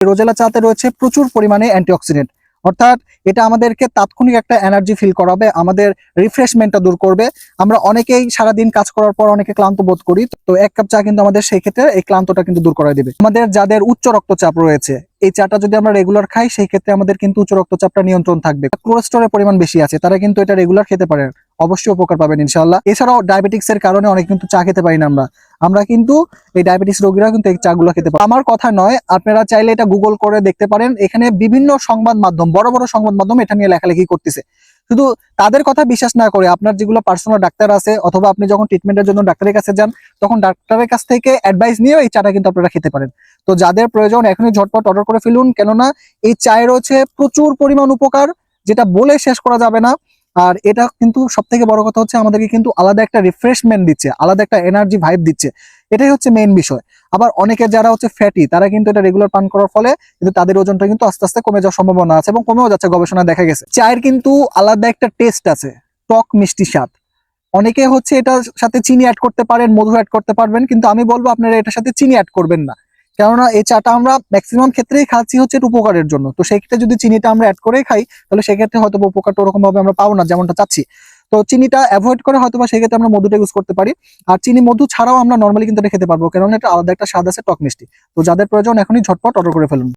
Rosella চাতে রয়েছে প্রচুর পরিমাণে অ্যান্টিঅক্সিডেন্ট, অর্থাৎ এটা আমাদেরকে তাৎক্ষণিক একটা এনার্জি ফিল করাবে, আমাদের রিফ্রেশমেন্টটা দূর করবে। আমরা অনেকেই সারাদিন কাজ করার পর অনেকে ক্লান্ত বোধ করি, তো এক কাপ চা কিন্তু আমাদের সেই ক্ষেত্রে এই ক্লান্তটা কিন্তু দূর করে দিবে। আমাদের যাদের উচ্চ রক্তচাপ রয়েছে, এই চাটা যদি আমরা রেগুলার খাই সেই ক্ষেত্রে আমাদের কিন্তু উচ্চ রক্তচাপটা নিয়ন্ত্রণ থাকবে। কোলেস্টেরলের পরিমাণ বেশি আছে, তারা কিন্তু এটা রেগুলার খেতে পারেন, অবশ্যই উপকার পাবেন ইনশাআল্লাহ। এছাড়াও ডায়াবেটিক্স এর কারণে অনেক কিন্তু চা খেতে পারি না আমরা কিন্তু এই ডায়াবেটিস রোগীরা কিন্তু এই চাগুলো খেতে পারে। আমার কথা নয়, আপনারা চাইলে এটা গুগল করে দেখতে পারেন। এখানে বিভিন্ন সংবাদ মাধ্যম, বড় বড় সংবাদ মাধ্যম এটা নিয়ে লেখালেখি করতেছে। শুধু তাদের কথা বিশ্বাস না করে আপনার যেগুলো পার্সোনাল ডাক্তার আছে, অথবা আপনি যখন ট্রিটমেন্টের জন্য ডাক্তারের কাছে যান তখন ডাক্তারের কাছ থেকে অ্যাডভাইস নিয়ে এই চাটা কিন্তু আপনারা খেতে পারেন। তো যাদের প্রয়োজন এখনই ঝটপট অর্ডার করে ফেলুন, কেননা এই চায়ে রয়েছে প্রচুর পরিমাণ উপকার, যেটা বলে শেষ করা যাবে না। আর এটা কিন্তু সব থেকে বড় কথা হচ্ছে আমাদেরকে কিন্তু আলাদা একটা রিফ্রেশমেন্ট দিচ্ছে, আলাদা একটা এনার্জি ভাইব দিচ্ছে, এটাই হচ্ছে মেইন বিষয়। আবার অনেকে যারা হচ্ছে ফ্যাটি, তারা কিন্তু এটা রেগুলার পান করার ফলে কিন্তু তাদের ওজনটা কিন্তু আস্তে আস্তে কমে যাওয়ার সম্ভাবনা আছে, এবং কমেও যাচ্ছে, গবেষণায় দেখা গেছে। চায়ের কিন্তু আলাদা একটা টেস্ট আছে, টক মিষ্টি স্বাদ। অনেকে হচ্ছে এটার সাথে চিনি অ্যাড করতে পারেন, মধু অ্যাড করতে পারবেন, কিন্তু আমি বলবো আপনারা এটার সাথে চিনি অ্যাড করবেন না। কেননা এই চাটা আমরা ম্যাক্সিমাম ক্ষেত্রেই খাচ্ছি হচ্ছে উপকারের জন্য, তো সেই ক্ষেত্রে যদি চিনিটা আমরা অ্যাড করেই খাই তাহলে সেক্ষেত্রে হয়তো উপকারটা ওরকম ভাবে আমরা পাবো না যেমনটা চাচ্ছি। তো চিনিটা অ্যাভয়েড করে হয়তো বা সেক্ষেত্রে আমরা মধুটা ইউজ করতে পারি। আর চিনি মধু ছাড়াও আমরা নর্মালি কিন্তু এটা খেতে পারবো, কেননা এটা আলাদা একটা স্বাদ আছে, টক মিষ্টি। তো যাদের প্রয়োজন এখনই ঝটপট অর্ডার করে ফেলুন।